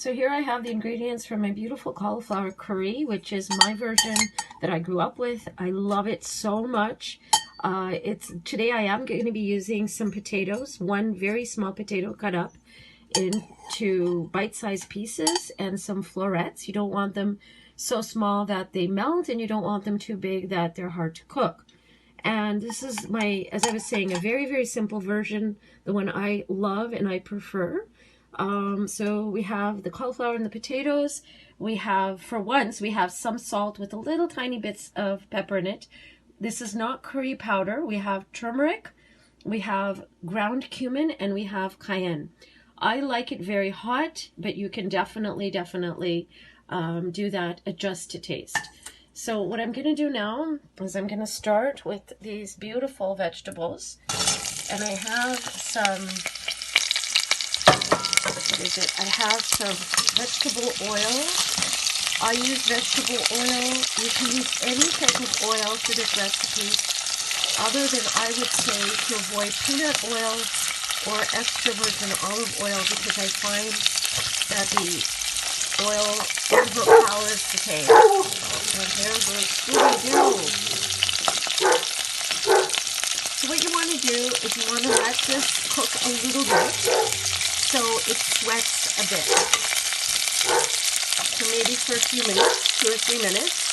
So here I have the ingredients for my beautiful cauliflower curry, which is my version that I grew up with. I love it so much. Today I am going to be using some potatoes, one very small potato cut up into bite-sized pieces, and some florets. You don't want them so small that they melt, and you don't want them too big that they're hard to cook. And this is my, as I was saying, a very, very simple version, the one I love and I prefer. So we have the cauliflower and the potatoes. We have, for once, we have some salt with a little tiny bits of pepper in it. This is not curry powder. We have turmeric, we have ground cumin, and we have cayenne. I like it very hot, but you can definitely do that, adjust to taste. So what I'm going to do now is I'm going to start with these beautiful vegetables. And I have some, I have some vegetable oil. I use vegetable oil. You can use any type of oil for this recipe, other than, I would say, to avoid peanut oil or extra virgin olive oil, because I find that the oil overpowers the taste. And there goes Scooby-Doo. So what you want to do is you want to let this cook a little bit so it sweats a bit. So maybe for a few minutes, 2 or 3 minutes.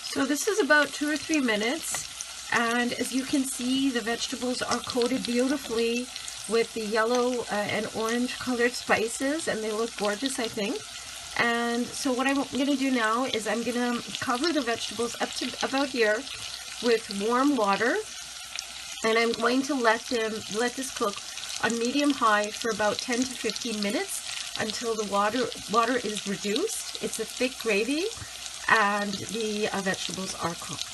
So this is about 2 or 3 minutes, and as you can see, the vegetables are coated beautifully with the yellow and orange colored spices, and they look gorgeous, I think. And so what I'm going to do now is I'm going to cover the vegetables up to about here with warm water, and I'm going to let this cook on medium-high for about 10 to 15 minutes until the water is reduced. It's a thick gravy, and the vegetables are cooked.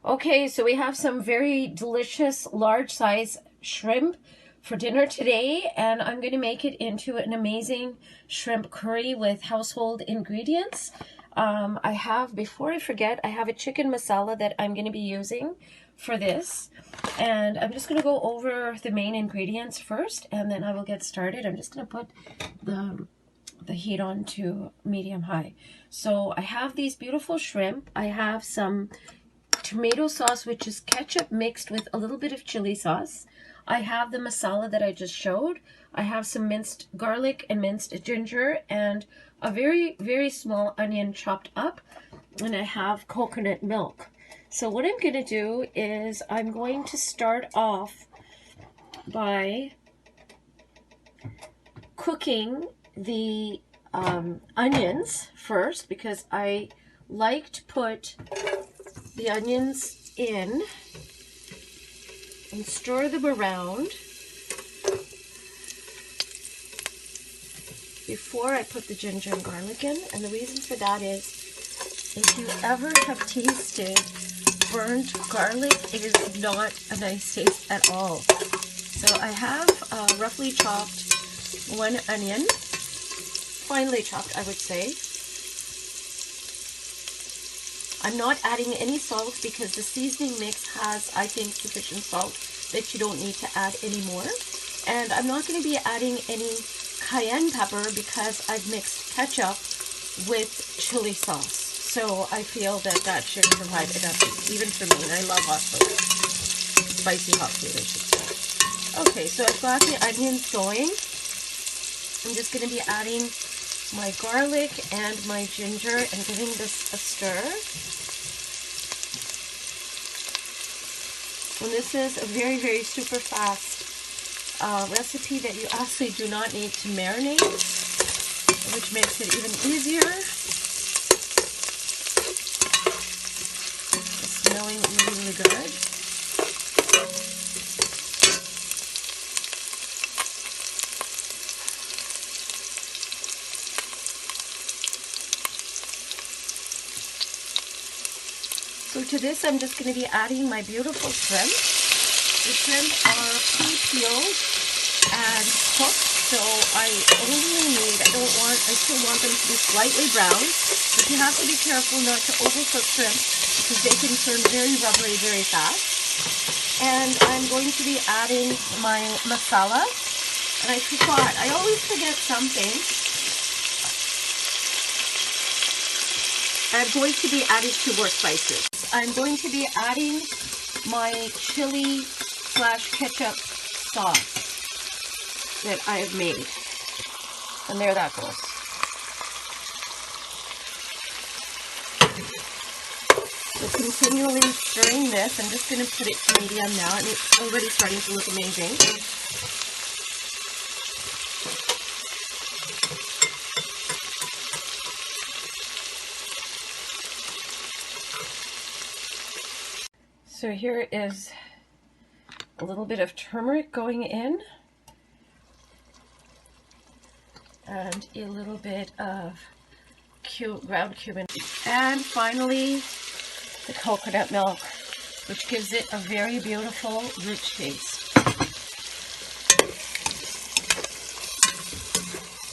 Okay, so we have some very delicious large-size shrimp for dinner today, and I'm going to make it into an amazing shrimp curry with household ingredients. I have, before I forget, I have a chicken masala that I'm going to be using for this, and I'm just going to go over the main ingredients first, and then I will get started. I'm just going to put the heat on to medium-high. So I have these beautiful shrimp. I have some tomato sauce, which is ketchup mixed with a little bit of chili sauce. I have the masala that I just showed. I have some minced garlic and minced ginger, and a very, very small onion chopped up, and I have coconut milk. So what I'm going to do is I'm going to start off by cooking the onions first, because I like to put the onions in and stir them around before I put the ginger and garlic in. And the reason for that is, if you ever have tasted burnt garlic, it is not a nice taste at all. So I have roughly chopped one onion, finely chopped, I would say. I'm not adding any salt because the seasoning mix has, I think, sufficient salt that you don't need to add any more. And I'm not going to be adding any cayenne pepper because I've mixed ketchup with chili sauce. So I feel that that should provide enough heat, even for me, and I love hot food. Spicy hot food, I should say. Okay, so I've got the onions going. I'm just going to be adding my garlic and my ginger and giving this a stir. And this is a very, very super fast recipe that you actually do not need to marinate, which makes it even easier. It's smelling really, really good. So to this, I'm just going to be adding my beautiful shrimp. The shrimp are pre-peeled and cooked, so I still want them to be slightly brown, but you have to be careful not to overcook shrimp because they can turn very rubbery very fast. And I'm going to be adding my masala, and I forgot, I always forget something. I'm going to be adding 2 more spices. I'm going to be adding my chili / ketchup sauce that I have made. And there that goes. So continually stirring this. I'm just going to put it to medium now, and it's already starting to look amazing. So here is a little bit of turmeric going in, and a little bit of ground cumin, and finally the coconut milk, which gives it a very beautiful, rich taste.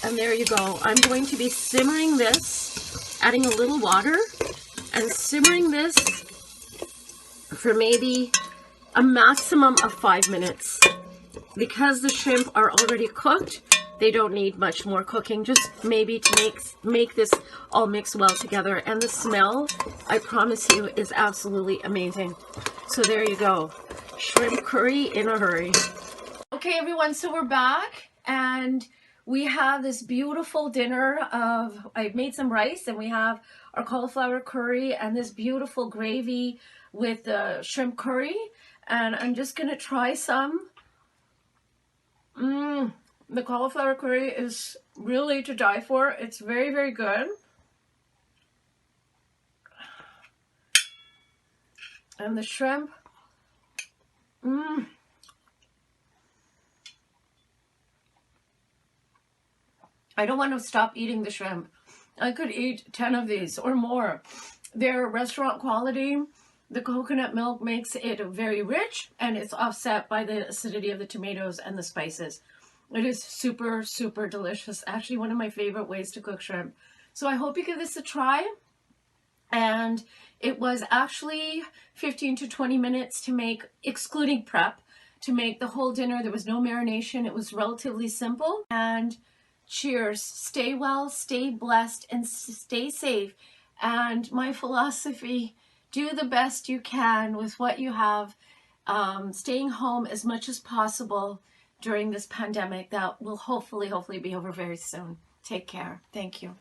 And there you go. I'm going to be simmering this, adding a little water, and simmering this for maybe a maximum of 5 minutes. Because the shrimp are already cooked, they don't need much more cooking, just maybe to make this all mix well together. And the smell, I promise you, is absolutely amazing. So there you go, shrimp curry in a hurry. Okay everyone, so we're back, and we have this beautiful dinner of, I've made some rice, and we have our cauliflower curry and this beautiful gravy with the shrimp curry. And I'm just gonna try some. The cauliflower curry is really to die for. It's very, very good. And the shrimp, I don't want to stop eating the shrimp. I could eat 10 of these or more. They're restaurant quality. The coconut milk makes it very rich, and it's offset by the acidity of the tomatoes and the spices. It is super, super delicious. Actually, one of my favorite ways to cook shrimp. So I hope you give this a try. And it was actually 15 to 20 minutes to make, excluding prep, to make the whole dinner. There was no marination. It was relatively simple. And cheers. Stay well, stay blessed, and stay safe. And my philosophy, do the best you can with what you have, staying home as much as possible during this pandemic that will hopefully be over very soon. Take care. Thank you.